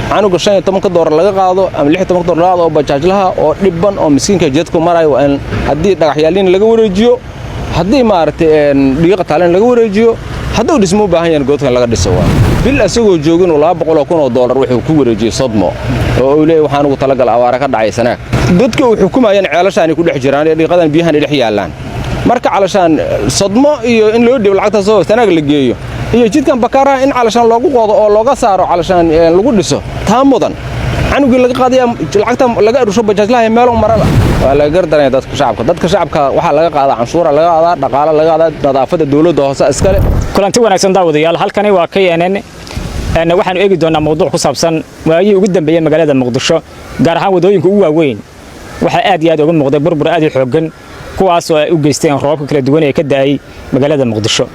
canuga $15 laga qaado ama $16 laga qaado oo bajaajlaha oo dhibban oo miskiinka jidku marayo in hadii dhagaxyaalin laga wareejiyo hadii maartay dhiiqa taalan laga wareejiyo haduu dhismo u baahan yahay goobta laga dhiso waa bil asagoo joogin $200,000 wuxuu ku wareejiyay Sodmo oo uu leeyahay waxaan ugu talagal awaara ka dhacay sanad dadka uu xukumayaan ceelashaan ku dhex jiraan dhiiqadan biyahan dhex yaalaan marka calashaan Sodmo iyo in loo dhibo lacagta soo sanad la geeyo iyo jidkan Bakaaraha in calashaan loogu qodo oo looga saaro calashaan lagu dhiso taa mudan canugi laga qaadaya lacagta laga urusho bajaajlaha meel oo marala waa la gardanay dadka shacabka waxa laga qaada canshuura laga qaada dhaqaale laga qaada nadaafada dawladda hoose iskale kulanti wanaagsan daawadayaal halkani waa KNN waxaan eegi doonaa mowduuc ku saabsan waayii ugu dambeeyay magaalada Muqdisho gaar ahaan wadooyinka ugu waaweyn waxa aad iyo aad uga muuqday burbur aad u xooggan kuwaas oo ay u geysteen roobabka kala duwan ee ka daayay magaalada Muqdisho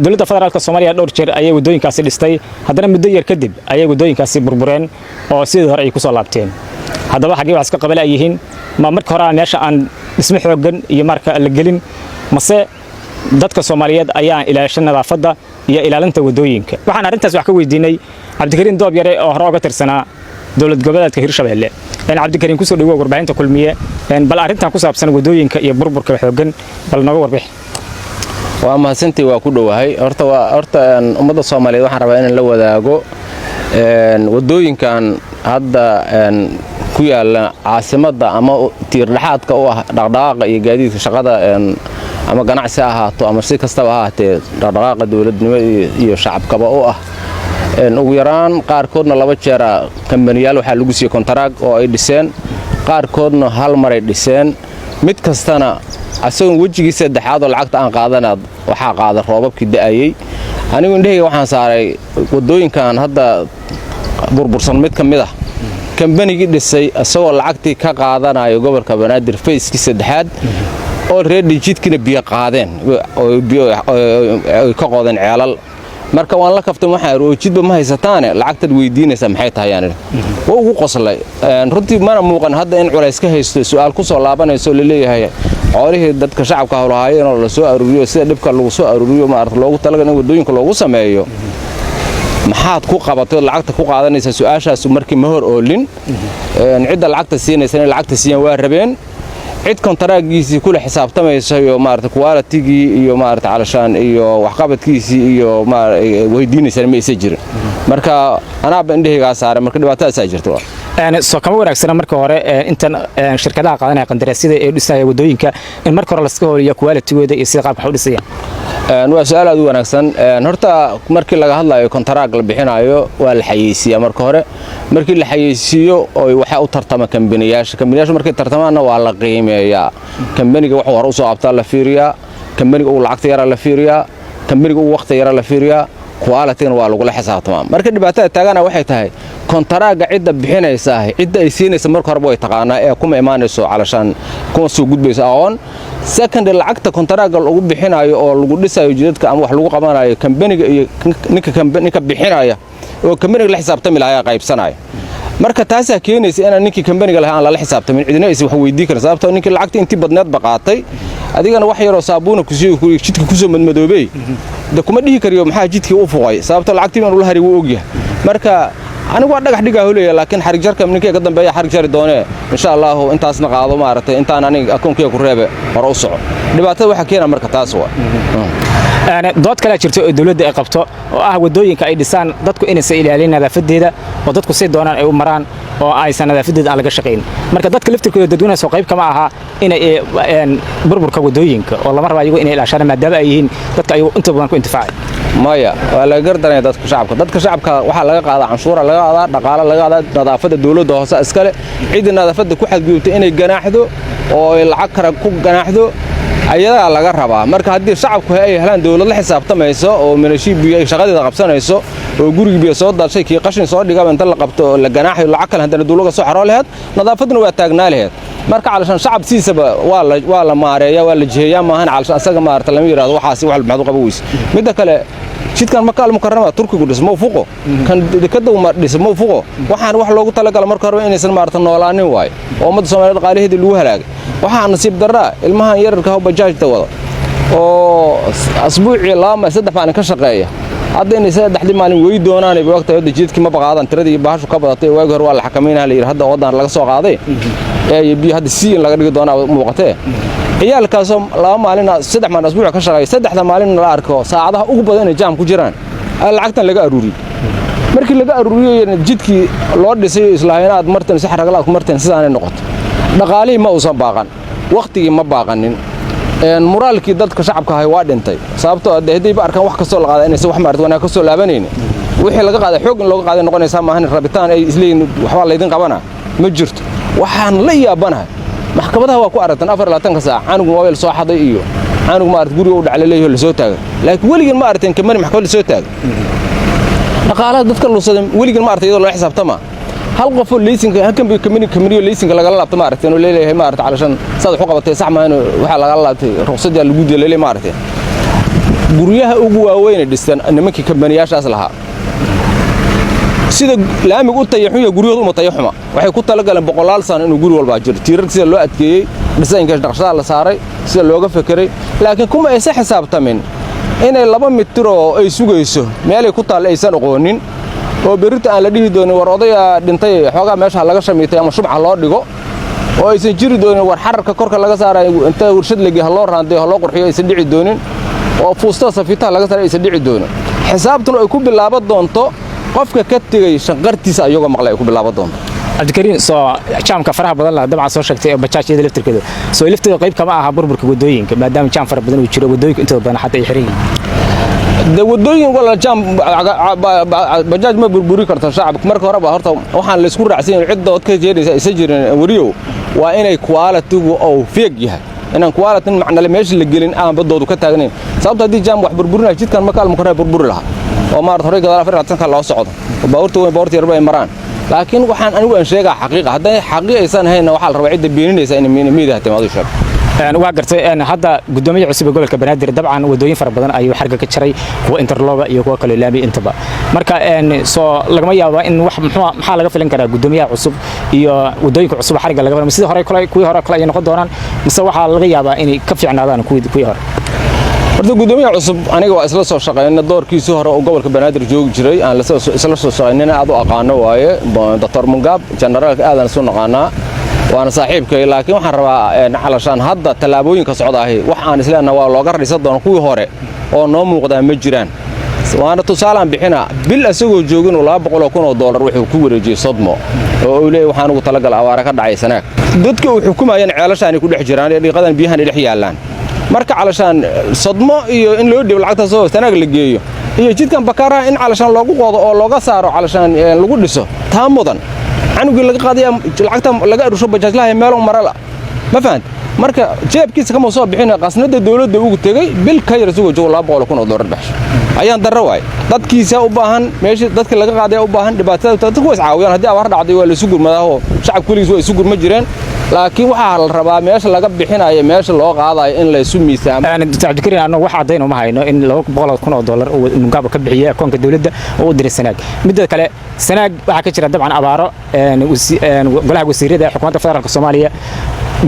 dawladda federaalka Soomaaliya dhowr jeer ayay wadooyinkaasi dhistay haddana muddo yar kadib ayay wadooyinkaasi burbureen oo sidii hore ay ku soo laabteen haddaba xagee wax ka qabal ay yihiin ma marka hore meesha aan dhismo xooggan iyo marka la gelin mase dadka Soomaaliyeed ayaa ilaashan nadaafada iyo ilaalinta wadooyinka waxaan arintaas wax ka weydiinay Cabdikariin Doob Yare oo hore uga tirsanaa dawlad goboleedka Hirshabelle Cabdikariin ku soo dhawow warbaahinta kulmiye bal arintan ku saabsan wadooyinka iyo burburka xooggan bal nooga warbix waa mahadsantii waa ku dhawahay horta ummadda Soomaaliyeed waxaan rabaa in la wadaago wadooyinkan hadda ku yaala caasimada ama tiir dhaxaadka oo ah dhaqdhaqaaqa iyo gaadiidka shaqada ama ganacsi ahaato ama si kastaba ahaatee dhaqdhaqaaqa dawladnimo iyo shacabkaba oo ah ugu yaraan qaarkoodna laba jeer kambaniyal waxa lagu siiyay kontraag oo ay dhiseen qaarkoodna hal mar ay dhiseen mid kastana asagoon wejigiisa saddexaad oo lacagta aan qaadanaad waxa qaada roobabkii da'ayay anigu indhahayga waxaan saaray wadooyinkan hadda burbursan mid kamid ah kambanigii dhisay asagoo lacagtii ka qaadanayo gobolka Banaadir Fayskii saddexaad oo reedi jidkina biyo qaadeen oo biyo ka qodan ceelal marka waan la kaftay waxaan oo jidba ma haysataane lacagta weydiinaysa maxay tahay aan oo ugu qoslay runtii mana muuqan hadda in culays ka haysto su'aal ku soo laabanayso leeyahay xoolihii dadka shacabka hawlahaayeen oo la soo aruuriyo sida dhibka lagu soo aruuriyo ma arag loogu talagalay in wadooyinka loogu sameeyo maxaad ku qabatay lacagta ku qaadanaysa su'aashaas markii ma hor oolin cidda lacagta siinaysa in lacagta siiyaan waa rabeen cid kontaraagiisii kula xisaabtamaysa iyo maarta quality-gii iyo maarta calashaan iyo waxqabadkiisii iyo weydiinaysan ma isa jirin marka ana indhahayga saaray marka dhibaatadaas ay jirto soo kama wanaagsana marka hore intan shirkadaha qaadanaya qandaraasyada ee dhisaya wadooyinka in marka hore la iska holiyo quality-gooda iyo sida qaabka u dhisayaan waa su'aal aad u wanaagsan horta markii laga hadlayo kontraag la bixinayo waa la xayeysiiyaa marka hore markii la xayeysiiyo oo waxa u tartama kambaniyasha markay tartamaana waa la qiimeeyaa kambaniga wax hore u soo qabtaa la fiiriyaa kambaniga uu lacagta yara la fiiriyaa kambaniga uu waqti yara la fiiriyaa quality-na waa lagu la xisaabtamaa marka dhibaatada taagana waxay tahay kontaraaga cidda bixinaysa cidda ay siinaysa marka hore way taqaanaa ee kuma imaanayso calashaan kuma soo gudbayso aqoon second lacagta kontaraaga lagu bixinayo oo lagu dhisayo jidadka ama wax lagu qabanayo kambaniga iyo ninka bixinaya oo kambaniga la xisaabtami lahaa qaybsanayo marka taas ay keenaysa in ninkii kambaniga lahaa aan la xisaabtamin cidina ay wax weydiin karaan sababtoo ninkii lacagta intii badneed baqaatay adigana wax yar oo saabuuna ku soo jidka ku soo madmadoobay da kuma dhihi kariyo maxaa jidkii u fuqay sababtoo lacagtii aan ula hari wuu ogyahay marka anigu waa dhagax dhigaa holeeya laakiin xarig jarka ninkii ka dambeeya xarig jari doonee insha Allah intaasna qaado maartay intaan aniga akoonkeyga ku reebe hore u soco dhibaatada waxa keenaa marka taas waa dood kala jirto oo dawladda ay qabto oo ah wadooyinka ay dhisaan dadku inaysan ilaalin nadaafadeeda oo dadku si doonaan ay u maraan oo aysan nadaafadeeda aan laga shaqeyn marka dadka laftirkooda dadweynaha soo qayb kama aha inay burburka wadooyinka oo lama rabo ayagu inay ilaashaan maadaama ay yihiin dadka ayagu inta badan ku intifaacay maya waa la gardanay dadka shacabka waxa laga qaada canshuura laga qaada dhaqaale laga qaada nadaafada dawladda hoose iskale cid nadaafada ku xadgudubtay inay ganaaxdo oo lacag kara ku ganaaxdo ayadaa laga rabaa marka haddii shacabku ay helaan dawlad la xisaabtamayso oo minashibiga ay shaqadeeda qabsanayso oo guriga soo dalshay kii qashin soo dhigaba inta la qabto la ganaaxay lacag kale hadana dawladda soo xaroo lahayd nadaafaduna waa taagnaa lahayd marka calashan shacab siisaba waa la maareeyaa waa la jiheeyaa maahan calashan asaga maarta lama yiraahdo waxaasi wax maxad u qabo weys midda kale jidkan Makka al-Mukarrama Turkigu dhismo fuqo kan dekada uma dhismo fuqo waxaan wax loogu talagalay marka hore inaysan maarta noolaanin waay oo ummadda Soomaaliyeed qaaliheedii lagu halaagay waxaan nasiib darraa ilmahan yararka ah bajaajta wada oo asbuuci lama saddex baan ka shaqeeya hadda inay saddexdii maalin way doonaan ay waqtiga jidkii ma baqaadan tiradii baashu ka badatay waagi hore waa la xakameynaa la yiri hadda wadan laga soo qaaday ee biyo hadda si in laga dhigi doonaa muuqatay ciyaalkaas laba maalin saddex maalin asbuuc ka shaqeeyay saddexda maalin la arko saacadaha ugu badan ee jaam ku jiraan lacagtan laga aruuriyo markii laga aruuriyo jidkii loo dhisay islaaynaad martan si xaragalaad ku martan sidaan noqoto dhaqaalihii ma uusan baaqan waqtigii ma baaqanin moraalkii dadka shacabka ahay waa dhintay sababtoo ah hadayba arkaan wax kastoo la qaaday inay wax maarad wanaag ka soo laabanayeen wixii laga qaaday xoog in looga qaaday noqonaysa maahan rabitaan ay isleeyin waxba la idin qabana ma jirto waxaan la yaabanahay maxkamadaha waa ku aragtan 24 saac canugu mobile soo xaday iyo canugu maarad guriga u dhacleeyo la soo taagay laakiin waligan ma aragtan kamani maxkamada soo taagay dhaqaalaha dadka luusaday waligan ma aragtay iyadoo la xisaabtama hal qof oo leysinka halkan bay kamaniyo leysinka laga laabtay ma aragtay inuu leeyahay ma aragtay calashan saad wax u qabatay sax ma inuu waxa laga laabtay ruqsadda lagu dileelay ma aragtay guryaha ugu waaweyn ee dhistan nimankii kamaniyaashaas lahaa sida laamigu u tayaxuyo guryahooda uma tayaxuma waxay ku tala galeen boqolaal sano inuu guri walba jiro tiirarka sida loo adkeeyay dhisaynka dhaqshada la saaray sida looga fekeray laakiin kuma ay xisaabtamin inay 2 mitir oo ay sugayso meel ay ku taal aysan aqoonin oo berita aan la dhihi doonin war odaya dhintay xoogaa meesha laga shamiitay ama shubca loo dhigo oo aysan jiri doonin war xararka korka laga saaray inta warshad lagi loo raanday loo qurxiyo aysan dhici doonin oo fuusta safita laga saaray aysan dhici doonin xisaabtuna ay ku bilaabo doonto qofka ka tagay shaqartiisa ayagoo maqlay ay ku bilaabo doonto cabdikariin soo jaamka faraha badan la dabcan soo sheegtay bajaajyada laftirkeeda soo lafteeda qayb kama aha burburka wadooyinka maadaama jaam fara badan uu jiro wadooyinka inta badan xataa ay xiran da wadooyin wala jaam bajaaj ma burburi karto shacabka marka hore ba horta waxaan la isku raacsan cid dood ka jeedaysa isa jirin wariyo waa inay quality-gu oo feeg yahay inaan quality macna la meesha la gelin aan badoodu ka taagnayn sababta hadii jaam wax burburina jidkan ma kaalmo kara burburi lahaa oo maar hore gadaal afar ka loo socdo baabuurta yarba ay maraan laakiin waxaan anigu aan sheegaa xaqiiqa haday xaqiiq aysan hayna waxa la rabaa cid beeninaysa in miidaha timaado sheeg waa gartay hadda gudoomiyaha cusub ee gobolka Banaadir dabcan wadooyin fara badan ayuu xarga ka jiray kuwa interloga iyo kuwa kale laami intaba marka soo lagama yaabo in wax maxaa laga filan karaa gudoomiyaha cusub iyo wadooyinka cusub xarga laga filan sidii hore kuwii hore kale ay noqon doonaan mise waxa laga yaabaa inay ka fiicnaadaan kuwii hore horta gudoomiyaha cusub aniga waa isla soo shaqeynay doorkiisa hore oo gobolka Banaadir joogi jiray aan isla soo shaqeynay aad u aqaano waaye Dr. Mungab generalka aadan soo naqaanaa waana saaxiibkay laakiin waxaan rabaa calashan hadda talaabooyinka socdaahay wax aan islaana waa looga radisan doon kuwii hore oo noo muuqda ma jiraan waana tusaalaan bixina bil asagoo joogin $200,000 wuxuu ku wareejiyay Sodmo oo uu leeyahay waxaan ugu talagalay awaara ka dhacay sanaag dadka uu xukumayeen ceelashaan ku dhex jiraan dhiiqadan biyahan dhex yaalaan marka calashan Sodmo iyo in loo dhibo lacagta soo sanaag la geeyo iyo jidkan Bakara in calashan loogu qodo oo looga saaro calashan lagu dhiso taa mudan canuga laga qaaday lacagta laga arusho bajaajlaha meel marala ma fahant marka jeebkiisa kama soo bixin qasnada dawladda ugu tagay bil ka yar suugo $200,000 baxsh ayaan darro waay dadkiisa u baahan meesha dadka laga qaaday u baahan dhibaatada dadku is caawiyaan hadii abaar dhacday waa la isu gurmadaho shacab kuligiis waa isu gurma jireen laakiin waxa la rabaa meesha laga bixinayo meesha loo qaadayo in la isu miisaamo cabdikariin annagu wax caddayn uma hayno in $200,000 oo Mungab ka bixiyay akoonka dawladda oo u diray sanaag midda kale sanaag waxa ka jira dabcan abaaro golaha wasiirada xukuumadda federaalka Soomaaliya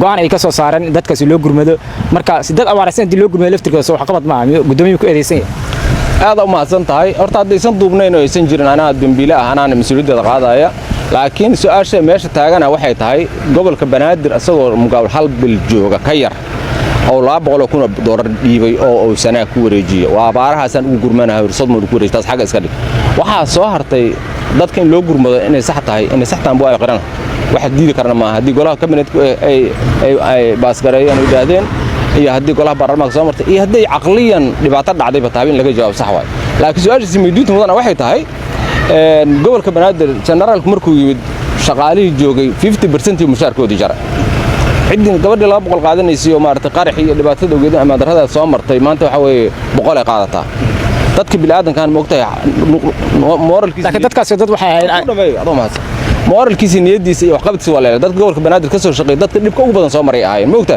go'aan ay ka soo saareen dadkaas loo gurmado marka sidad abaaraysan dib loo gurmado laftirkiisa soo qabad ma gudoomiyaha ku eedeysan aad u mahadsan tahay horta hadaysan duubnayn oo aysan jirin anaa dambiile ah anaa mas'uuliyadda qaadaya laakiin su'aasha meesha taagana waxay tahay gobolka Banaadir asagoo Mungab hal bil jooga ka yar oo $200,000 dhiibay oo sanaa ku wareejiyay waa abaarahaasan ugu gurmanahay Sodmo ku wareejtaas xaga iska dhig waxa soo hartay dadka in loo gurmado inay sax tahay inay saxtaan buu ay qaran waxa diidi karna ma hadii golaha kabinetku ay baas gareeyaan yiraahdeen iyo hadii golaha baarlamaanka soo martay iyo hadii aqliyan dhibaato dhacday ba taabin laga jawaab sax waay laakiin su'aashiisa miidiinta mudana waxay tahay gobolka Banaadir generalku markuu yimid shaqaalihii joogay 50% mushaarkoodii jaray cidin gabadha 200 qaadanaysiyo maartay qarax iyo dhibaatada ogeedin ama darrada soo martay maanta waxa weeye 100 ay qaadataa dadka bilaadankan moogtay moralkiisa laakiin dadkaas dad waxay ahaayeen moralkiisa niyadiisa iyo waxqabadkiisa waa leeyahay dadka gobolka Banaadir ka soo shaqeeyay dadka dhibka ugu badan soo maray ahaayeen moogta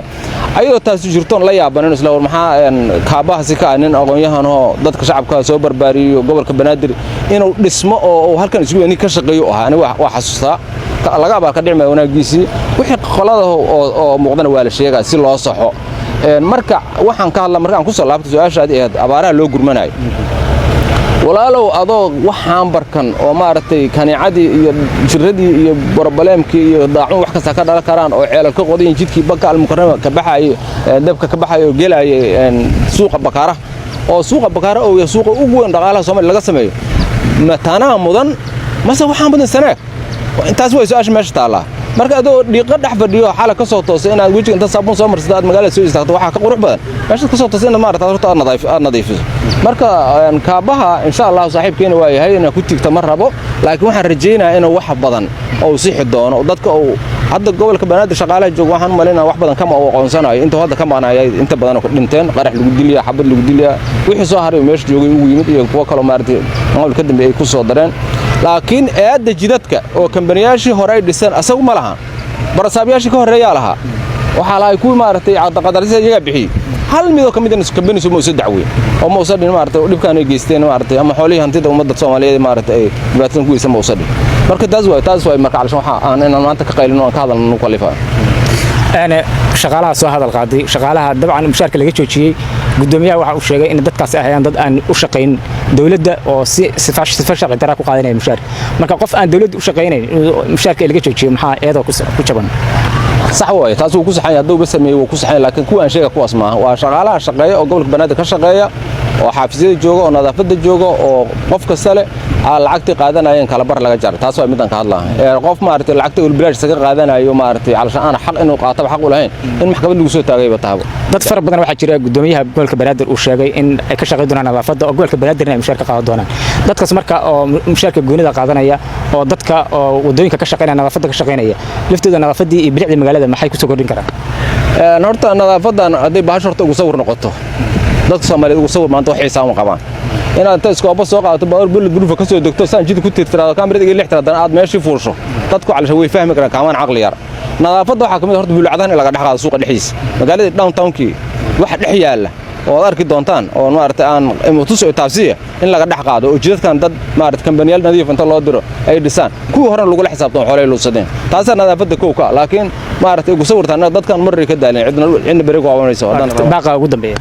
ayadoo taas jirtoon la yaabanan isla war maxaa kaabahaasi ka anin aqoonyahan oo dadka shacabka soo barbaariyo gobolka Banaadir inuu dhismo oo halkan isugu ka shaqeeyo aniga waa xasuustaa laga abaal ka dhimay wanaagiisii wixii qolada oo muuqdana waa la sheegaa si loo saxo marka waxaan ka hadlaa markaan ku soo laabto su'aashaadii abaaraha loo gurmanayo walaalow adoo waxaan barkan oo maartay kanicadii iyo jiradii iyo barbaleemkii iyo daacun wax kasta ka dhalan karaan oo ceelal ka qodin jidkii Bakka Al-Mukarrama ka baxay dabka ka baxay oo gelay suuqa Bakaara oo suuqa Bakaara oo suuqa ugu weyn dhaqaalaha Soomaaliya laga sameeyo matana mudan mase waxaan badan sanad intaas way su'aasha meesha taala marka adoo dhiiqa dhax fadhiyo xalaq ka soo toosay inaad wajiga inta sabun soo marsato magaalada soo istaagto waxa ka qurux badan meesha ka soo toosay in maarta horta nadiifiso marka kaabaha insha Allah saaxiibkeena waa yahay inaan ku tigto mar rabo laakiin waxaan rajeynayaa inuu wax badan oo sixi doono dadka oo hadda gobolka Banaadir shaqaalaha joog waxaan maleynaa wax badan kama aqoonsanayo inta hadda ka maanayay inta badan oo dhinteen qarax lagu diliya xabad lagu diliya wixii soo haray meesha joogay ugu yimid iyo kuwa kale maartay maamul ka dambeeyay ku soo dareen laakiin eedda jidadka oo kambaniyashii hore ay dhiseen asagu ma laha barasaabyaashii ka horeeyaa laha waxa la ay ku maartay caqadarisa iyaga bixi hal mid oo kamid ah kambanisu ma soo dacway oo ma soo dhin maartay dhibkaan ay geysteen maartay ama xoolihii hantida ummadda Soomaaliyeed maartay dhibaatooyin ku yeesay ma soo dhin marka taas way marka calaashan waxa aan maanta ka qaylino aan ka hadalno qualified أنا شغالها سو هذا القاضي شغالها طبعا مشاركة اللي جت وشيء قدوميها واحد وشيء إن ضد كاس أحيان ضد أن وشقين دولة أو صفر شغل ترى كقاضي مشارك ما كقف أن دولة وشقين مشاركة اللي جت وشيء محا هذا كوشبان صح واي تاسو ku saxay haduu basamay waa ku saxay laakiin kuwa aan sheega kuwaas ma waa shaqaalaha shaqeeya oo gobolka Banaadir ka shaqeeya oo xaafisada jooga oo nadaafada jooga oo qof kasta leh lacagti qaadanayeen kala bar laga jar taas waa mid aan ka hadlahay qof maartay lacagta uu bilaash saga qaadanayo maartay calashan aan xaq inuu qaato xaq u lahayn in maxkamad lagu soo taagay bataabo dad far badan waxa jira gudoomiyaha gobolka Banaadir uu sheegay in ay ka shaqeyn doonaan nadaafada oo gobolka Banaadir ay mushaarka qaadan doonaan dadkaas marka oo mushaarka goonida qaadanaya oo dadka oo wadooyinka ka shaqeynaya nadaafada ka shaqeynaya laftooda nadaafadii iyo bilicda magaalada maxay ku soo kordhin karaan horta nadaafadan haday baash horta ugu sawir noqoto dadka Soomaaliyeed ugu sawir maanta waxay saawan qabaan inaad inta iskooba soo qaadato baawar bil gruufa ka soo degto saan jid ku tirtiraado kaamirada iyo lixtiradan aad meeshii fuusho dadku calaasha way fahmi karaan kaamaan aqli yar nadaafada waxa kamid horta bulcadahan in laga dhaxaado suuqa dhixiisa magaalada downtown-kii waxa dhex yaala oo arki doontaan oo maartay aan mutuso taabsiya in laga dhax qaado oo jidadkan dad maartay kambaniyal nadiif inta loo diro ay dhisaan kuwa hore lagu la xisaabtan xoolay loo sadeen taas nadaafada kooka laakiin maartay ugu sawirtaan dadkan maray ka daaleen cidna bariga waawanayso baaqa ugu dambeeya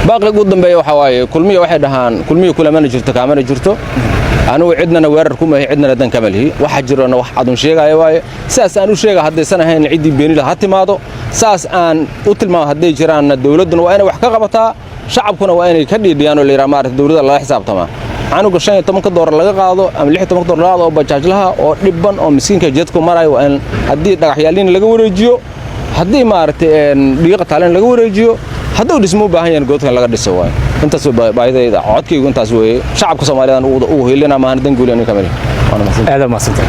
باقي قدام بيا وحواي كل مية واحد هان كل مية كل ما نجرت كمان جرته أنا وعدنا نوير كم عدنا ردن كمله واحد جرنا واحد شيء واي ساس أنا شيء هذا السنة هين عيد بيني لهاتي ماضو ساس أن قتل ما هدي جيران الدولة وأنا وحكا قبتها شعب كنا وأنا كدي ديانو اللي رمار الدولة الله حساب تمام أنا قشين تمك دور لقى قاضو أم لحية تمك دور قاضو بجاج لها أو ربان أو مسكين كجدكم مراي وأن هدي دحيالين لقوا رجيو هدي مارت ليقة تعلن لقوا رجيو hadduu dhismo u baahan yahay goobtan laga dhiso waay intaas baayidayda codkaygu intaas weeye shacabka Soomaaliyeed uu heelina ma han dan guuleeyay kamari aad ma santahay